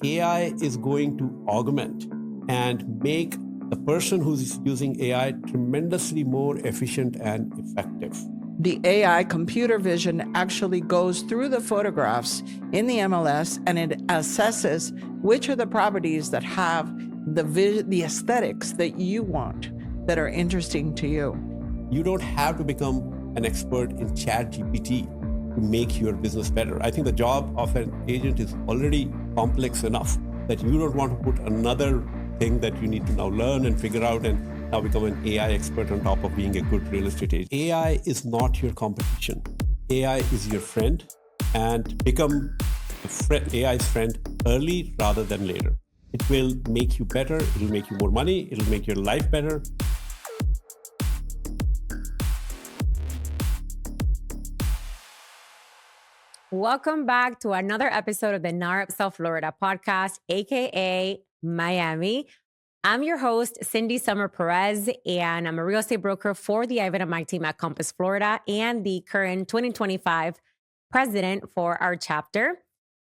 AI is going to augment and make the person who's using AI tremendously more efficient and effective. The AI computer vision actually goes through the photographs in the MLS and it assesses which are the properties that have the aesthetics that you want, that are interesting to you. You don't have to become an expert in ChatGPT to make your business better. I think the job of an agent is already complex enough that you don't want to put another thing that you need to now learn and figure out and now become an AI expert on top of being a good real estate agent. AI is not your competition. AI is your friend, and become AI's friend early rather than later. It will make you better. It'll make you more money. It'll make your life better. Welcome back to another episode of the NAHREP South Florida podcast, aka Miami. I'm your host, Cindy Summer Perez, and I'm a real estate broker for the Ivan and Mike team at Compass Florida and the current 2025 president for our chapter.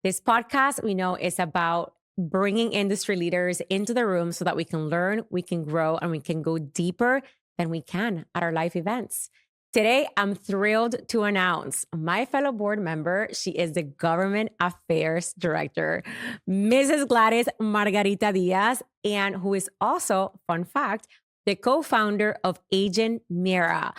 This podcast, we know, is about bringing industry leaders into the room so that we can learn, we can grow, and we can go deeper than we can at our life events. Today, I'm thrilled to announce my fellow board member. She is the Government Affairs Director, Mrs. Gladys Margarita Diaz, and who is also, fun fact, the co-founder of Agent Mira.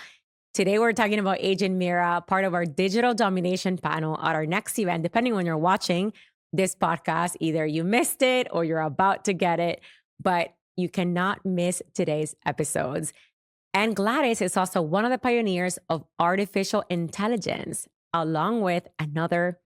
Today, we're talking about Agent Mira, part of our digital domination panel at our next event. Depending on when you're watching this podcast, either you missed it or you're about to get it, but you cannot miss today's episodes. And Gladys is also one of the pioneers of artificial intelligence, along with another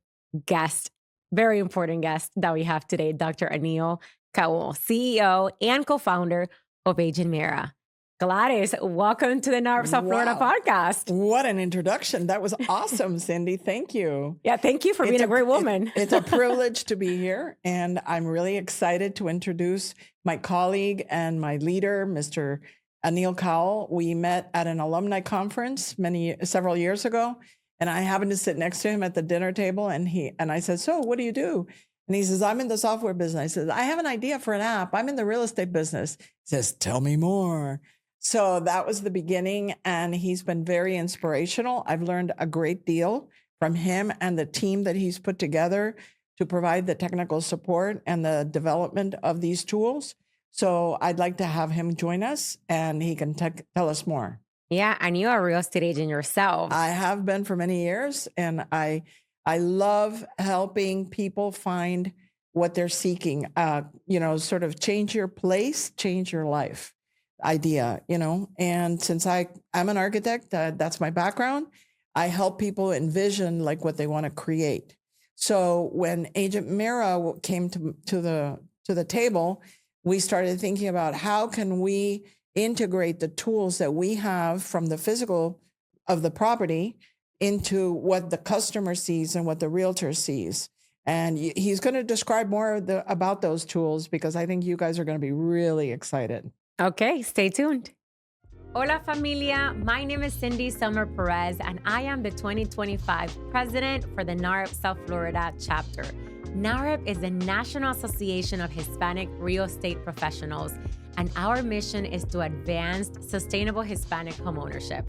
guest, very important guest that we have today, Dr. Anil Kaul, CEO and co-founder of Agent Mira. Gladys, welcome to the NAHREP South Florida podcast. What an introduction. That was awesome, Cindy. Thank you. Yeah, thank you for being a great woman. It's a privilege to be here, and I'm really excited to introduce my colleague and my leader, Mr. Anil Kaul. We met at an alumni conference several years ago, and I happened to sit next to him at the dinner table, and I said, "So, what do you do?" And he says, "I'm in the software business." I said, "I have an idea for an app. I'm in the real estate business." He says, "Tell me more." So that was the beginning, and he's been very inspirational. I've learned a great deal from him and the team that he's put together to provide the technical support and the development of these tools. So I'd like to have him join us, and he can tell us more. Yeah, and you're a real estate agent yourself. I have been for many years, and I love helping people find what they're seeking. Sort of change your place, change your life idea, And since I'm an architect, that's my background. I help people envision like what they want to create. So when Agent Mira came to the table, we started thinking about how can we integrate the tools that we have from the physical of the property into what the customer sees and what the realtor sees. And he's going to describe more about those tools because I think you guys are going to be really excited. Okay, stay tuned. Hola familia, my name is Cindy Summer Perez, and I am the 2025 president for the NAHREP South Florida chapter. NAHREP is the National Association of Hispanic Real Estate Professionals, and our mission is to advance sustainable Hispanic homeownership.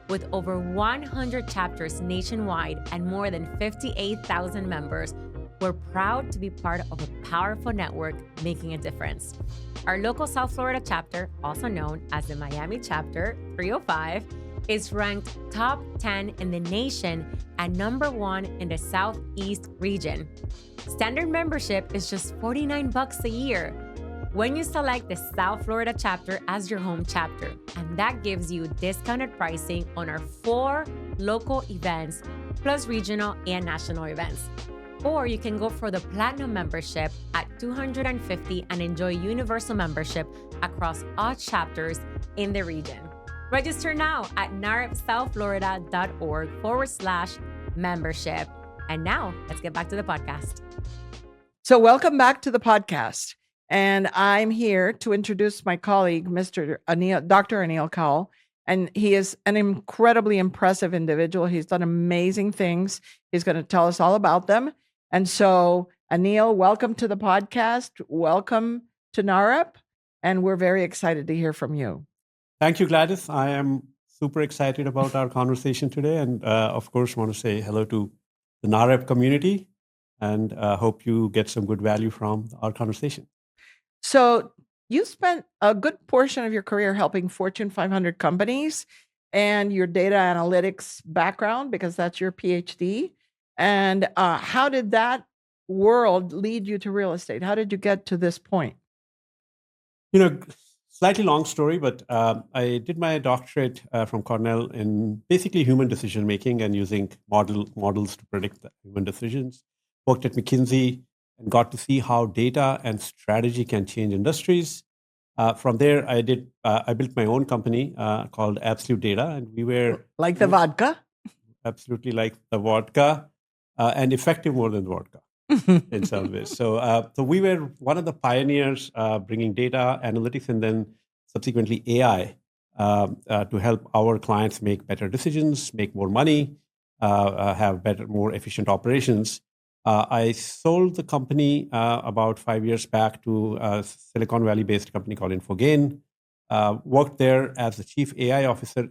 With over 100 chapters nationwide and more than 58,000 members, we're proud to be part of a powerful network making a difference. Our local South Florida chapter, also known as the Miami chapter 305, is ranked top 10 in the nation and #1 in the Southeast region. Standard membership is just $49 a year when you select the South Florida chapter as your home chapter, and that gives you discounted pricing on our 4 local events plus regional and national events. Or you can go for the Platinum membership at $250 and enjoy universal membership across all chapters in the region. Register now at nahrepsouthflorida.org/membership. And now let's get back to the podcast. So welcome back to the podcast. And I'm here to introduce my colleague, Dr. Anil Kaul. And he is an incredibly impressive individual. He's done amazing things. He's going to tell us all about them. And so Anil, welcome to the podcast. Welcome to NAHREP. And we're very excited to hear from you. Thank you, Gladys. I am super excited about our conversation today. And of course, want to say hello to the NAHREP community and hope you get some good value from our conversation. So you spent a good portion of your career helping Fortune 500 companies and your data analytics background, because that's your PhD. And how did that world lead you to real estate? How did you get to this point? Slightly long story, but I did my doctorate from Cornell in basically human decision making and using models to predict the human decisions. Worked at McKinsey and got to see how data and strategy can change industries. From there, I built my own company called Absolute Data, and we were like the vodka, absolutely like the vodka, and effective more than vodka. In some ways. So we were one of the pioneers bringing data analytics and then subsequently AI to help our clients make better decisions, make more money, have better, more efficient operations. I sold the company about 5 years back to a Silicon Valley-based company called Infogain. Worked there as the chief AI officer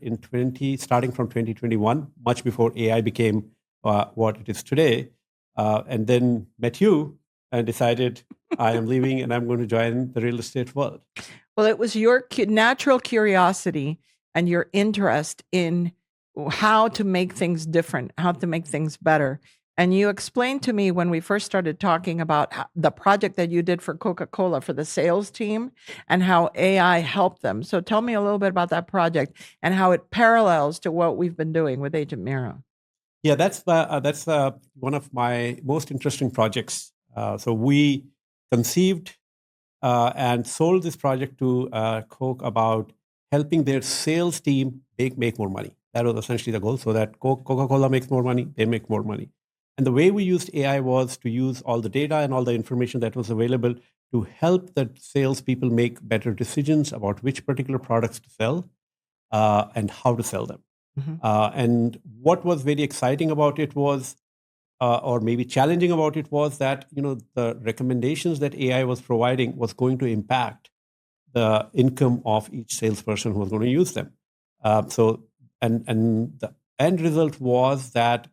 starting from 2021, much before AI became what it is today. And then met you and decided I am leaving and I'm going to join the real estate world. Well, it was your natural curiosity and your interest in how to make things different, how to make things better. And you explained to me when we first started talking about the project that you did for Coca-Cola for the sales team and how AI helped them. So tell me a little bit about that project and how it parallels to what we've been doing with Agent Mira. Yeah, that's one of my most interesting projects. So we conceived and sold this project to Coke about helping their sales team make more money. That was essentially the goal, so that Coca-Cola makes more money, they make more money. And the way we used AI was to use all the data and all the information that was available to help the salespeople make better decisions about which particular products to sell and how to sell them. Mm-hmm. And what was very exciting about it was, or maybe challenging about it was that, the recommendations that AI was providing was going to impact the income of each salesperson who was going to use them. And the end result was that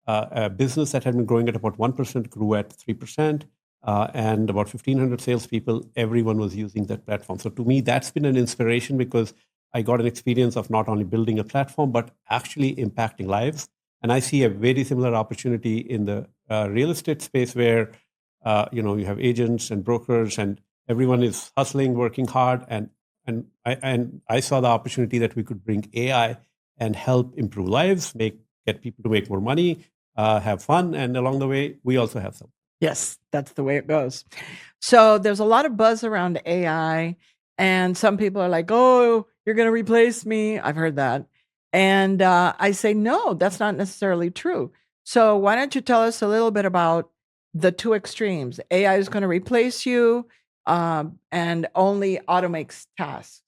a business that had been growing at about 1% grew at 3%, and about 1,500 salespeople, everyone was using that platform. So to me, that's been an inspiration because I got an experience of not only building a platform, but actually impacting lives. And I see a very similar opportunity in the real estate space where, you have agents and brokers and everyone is hustling, working hard. And I saw the opportunity that we could bring AI and help improve lives, get people to make more money, have fun. And along the way, we also have some. Yes, that's the way it goes. So there's a lot of buzz around AI. And some people are like, oh, you're going to replace me. I've heard that. And I say, no, that's not necessarily true. So why don't you tell us a little bit about the two extremes? AI is going to replace you and only automates tasks.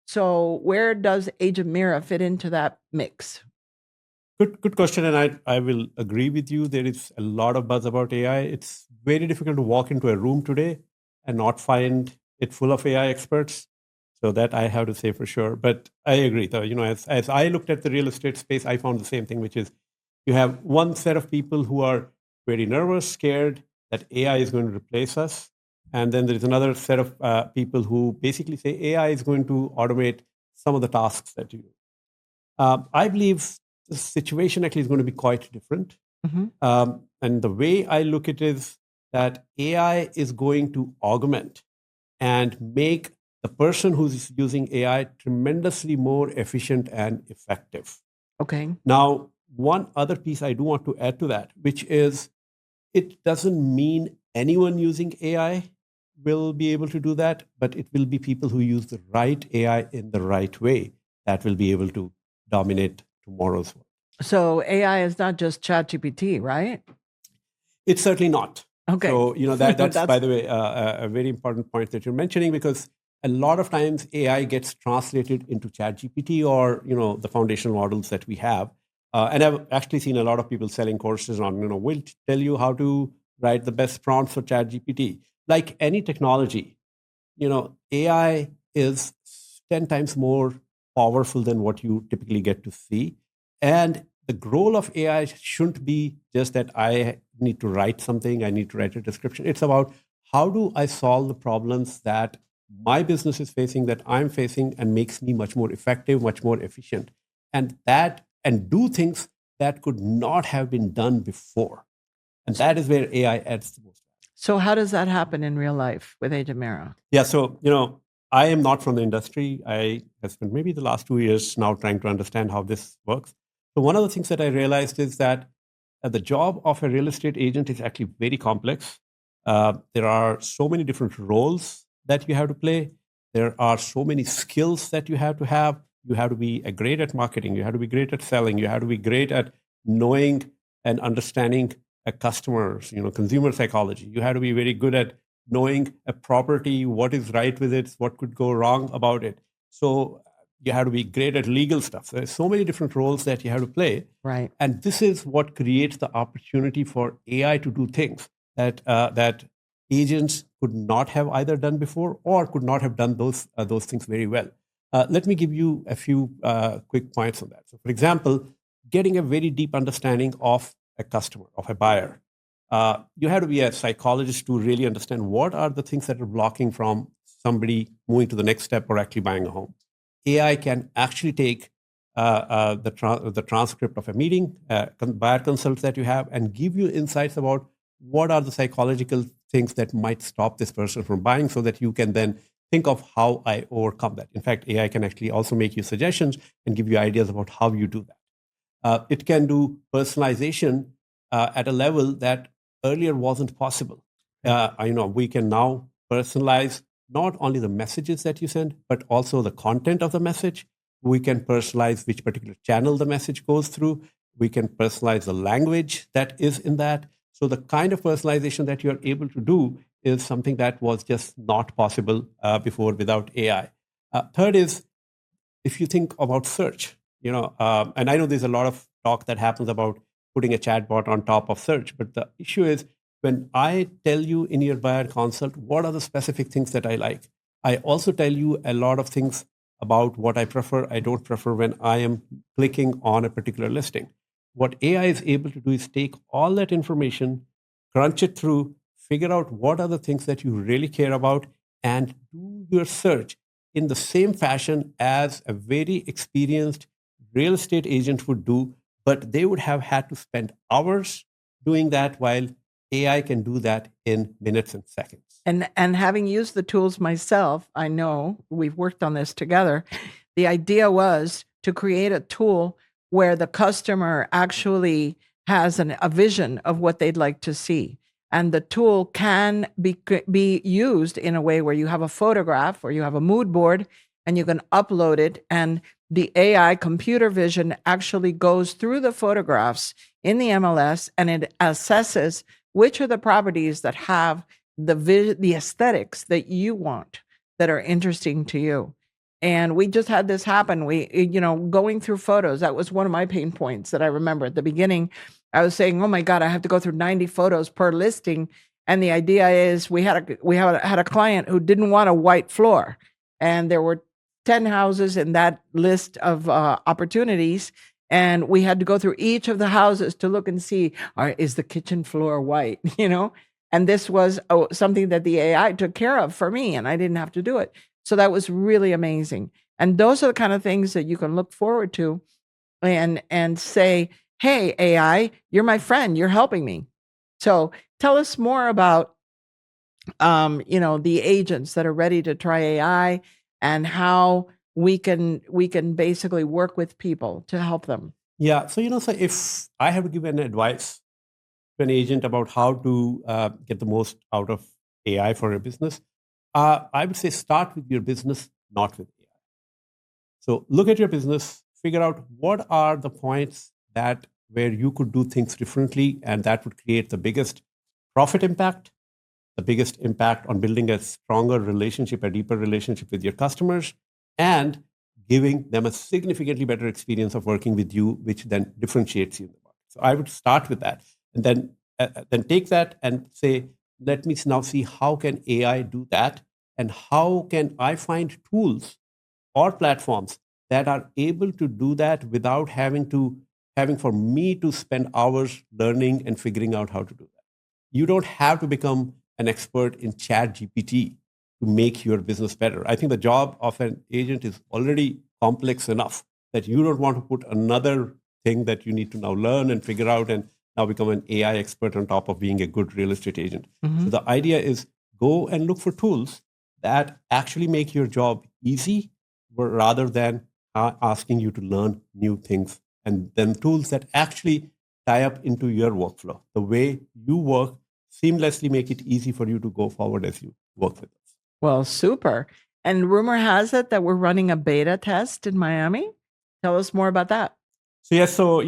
So where does Agent Mira fit into that mix? Good question. And I will agree with you. There is a lot of buzz about AI. It's very difficult to walk into a room today and not find it full of AI experts. So that I have to say for sure. But I agree, though, as I looked at the real estate space, I found the same thing, which is you have one set of people who are very nervous, scared that AI is going to replace us. And then there is another set of people who basically say AI is going to automate some of the tasks that you do. I believe the situation actually is going to be quite different. Mm-hmm. And the way I look at it is that AI is going to augment and make the person who's using AI tremendously more efficient and effective. Okay. Now, one other piece I do want to add to that, which is it doesn't mean anyone using AI will be able to do that, but it will be people who use the right AI in the right way that will be able to dominate tomorrow's world. So AI is not just ChatGPT, right? It's certainly not. Okay. So, that's by the way, a very important point that you're mentioning, because a lot of times AI gets translated into ChatGPT or, the foundational models that we have. And I've actually seen a lot of people selling courses on, we'll tell you how to write the best prompts for ChatGPT. Like any technology, AI is 10 times more powerful than what you typically get to see. And the goal of AI shouldn't be just that I need to write something, I need to write a description. It's about how do I solve the problems that my business is facing, that I'm facing, and makes me much more effective, much more efficient. And do things that could not have been done before. And that is where AI adds the most. So how does that happen in real life with Agent Mira? Yeah, so, I am not from the industry. I have spent maybe the last 2 years now trying to understand how this works. So one of the things that I realized is that the job of a real estate agent is actually very complex. There are so many different roles that you have to play. There are so many skills that you have to have. You have to be great at marketing. You have to be great at selling. You have to be great at knowing and understanding a customer's, consumer psychology. You have to be very good at knowing a property, what is right with it, what could go wrong about it. So you have to be great at legal stuff. There's so many different roles that you have to play. Right. And this is what creates the opportunity for AI to do things that agents could not have either done before or could not have done those things very well. Let me give you a few quick points on that. So, for example, getting a very deep understanding of a customer, of a buyer. You have to be a psychologist to really understand what are the things that are blocking from somebody moving to the next step or actually buying a home. AI can actually take the transcript of a meeting, buyer consults that you have, and give you insights about what are the psychological things that might stop this person from buying, so that you can then think of how I overcome that. In fact, AI can actually also make you suggestions and give you ideas about how you do that. It can do personalization at a level that earlier wasn't possible. We can now personalize not only the messages that you send, but also the content of the message. We can personalize which particular channel the message goes through. We can personalize the language that is in that. So the kind of personalization that you're able to do is something that was just not possible before without AI. Third is, if you think about search, and I know there's a lot of talk that happens about putting a chatbot on top of search, but the issue is when I tell you in your buyer consult, what are the specific things that I like, I also tell you a lot of things about what I prefer, I don't prefer when I am clicking on a particular listing. What AI is able to do is take all that information, crunch it through, figure out what are the things that you really care about, and do your search in the same fashion as a very experienced real estate agent would do, but they would have had to spend hours doing that, while AI can do that in minutes and seconds. And having used the tools myself, I know we've worked on this together. The idea was to create a tool where the customer actually has a vision of what they'd like to see. And the tool can be used in a way where you have a photograph or you have a mood board and you can upload it, and the AI computer vision actually goes through the photographs in the MLS and it assesses which are the properties that have the aesthetics that you want, that are interesting to you. And we just had this happen. Going through photos, that was one of my pain points that I remember at the beginning. I was saying, oh my God, I have to go through 90 photos per listing. And the idea is we had a client who didn't want a white floor. And there were 10 houses in that list of opportunities. And we had to go through each of the houses to look and see, is the kitchen floor white, And this was something that the AI took care of for me, and I didn't have to do it. So that was really amazing. And those are the kind of things that you can look forward to and say, hey, AI, you're my friend. You're helping me. So tell us more about, the agents that are ready to try AI and how we can basically work with people to help them. Yeah. So, so if I have to give an advice to an agent about how to get the most out of AI for a business, I would say start with your business, not with AI. So look at your business, figure out what are the points where you could do things differently, and that would create the biggest profit impact, the biggest impact on building a stronger relationship, a deeper relationship with your customers, and giving them a significantly better experience of working with you, which then differentiates you in the market. So I would start with that. And then then take that and say, let me now see how can AI do that, and how can I find tools or platforms that are able to do that without having for me to spend hours learning and figuring out how to do that. You don't have to become an expert in chat GPT to make your business better. I think the job of an agent is already complex enough that you don't want to put another thing that you need to now learn and figure out and now become an AI expert on top of being a good real estate agent. Mhm. So the idea is go and look for tools that actually make your job easy rather than asking you to learn new things, and then tools that actually tie up into your workflow. The way you work, seamlessly make it easy for you to go forward as you work with us. Well, super. And rumor has it that we're running a beta test in Miami. Tell us more about that. So yes, so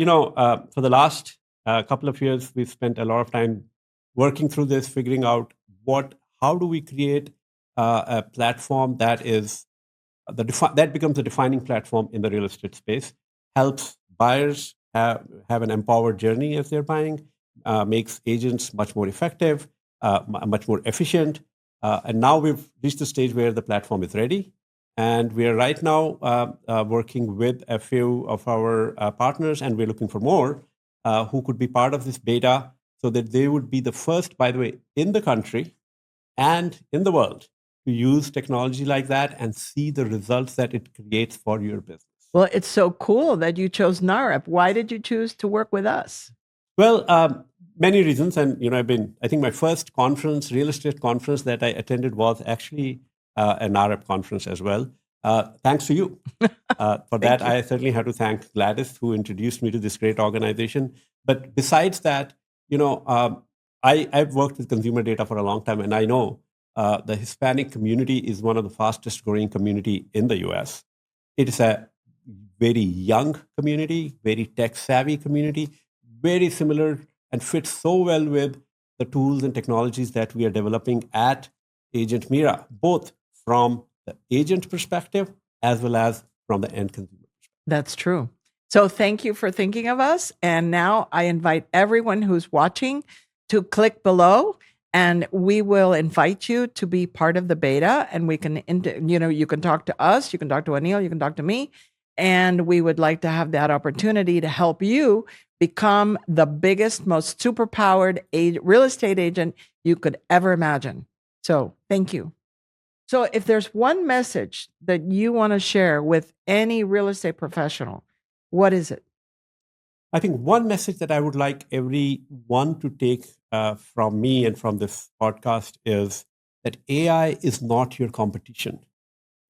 for the last couple of years, we've spent a lot of time working through this, figuring out how do we create a platform that is that becomes a defining platform in the real estate space, helps buyers have an empowered journey as they're buying, makes agents much more effective, much more efficient. And now we've reached the stage where the platform is ready. And we are right now working with a few of our partners, and we're looking for more who could be part of this beta so that they would be the first, by the way, in the country and in the world to use technology like that and see the results that it creates for your business. Well, it's so cool that you chose NAHREP. Why did you choose to work with us? Well, many reasons. And, I think my first real estate conference that I attended was actually a NAHREP conference as well. Thanks to you. For that, you. I certainly have to thank Gladys, who introduced me to this great organization. But besides that, I've worked with consumer data for a long time, and I know the Hispanic community is one of the fastest growing community in the US. It is a very young community, very tech savvy community, very similar and fits so well with the tools and technologies that we are developing at Agent Mira, both from the agent perspective as well as from the end consumer perspective. That's true. So thank you for thinking of us. And now I invite everyone who's watching to click below, and we will invite you to be part of the beta. And we can, you can talk to us, you can talk to Anil, you can talk to me. And we would like to have that opportunity to help you become the biggest, most superpowered real estate agent you could ever imagine. So thank you. So if there's one message that you want to share with any real estate professional, what is it? I think one message that I would like everyone to take from me and from this podcast is that AI is not your competition.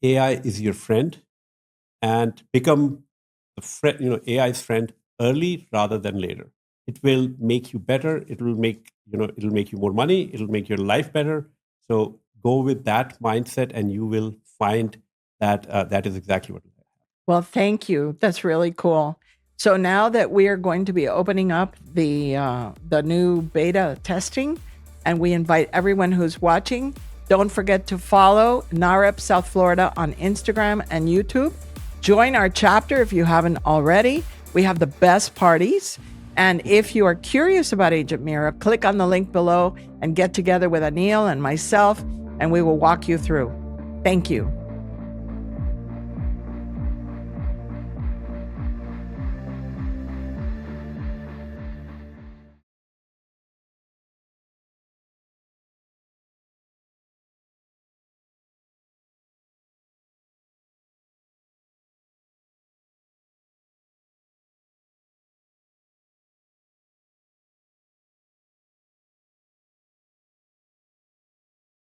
AI is your friend, and become AI's friend early rather than later. It will make you better. It'll make you more money. It'll make your life better. So go with that mindset, and you will find that that is exactly what it is. Well, thank you. That's really cool. So now that we are going to be opening up the new beta testing, and we invite everyone who's watching, don't forget to follow NAHREP South Florida on Instagram and YouTube. Join our chapter if you haven't already. We have the best parties. And if you are curious about Agent Mira, click on the link below and get together with Anil and myself, and we will walk you through. Thank you.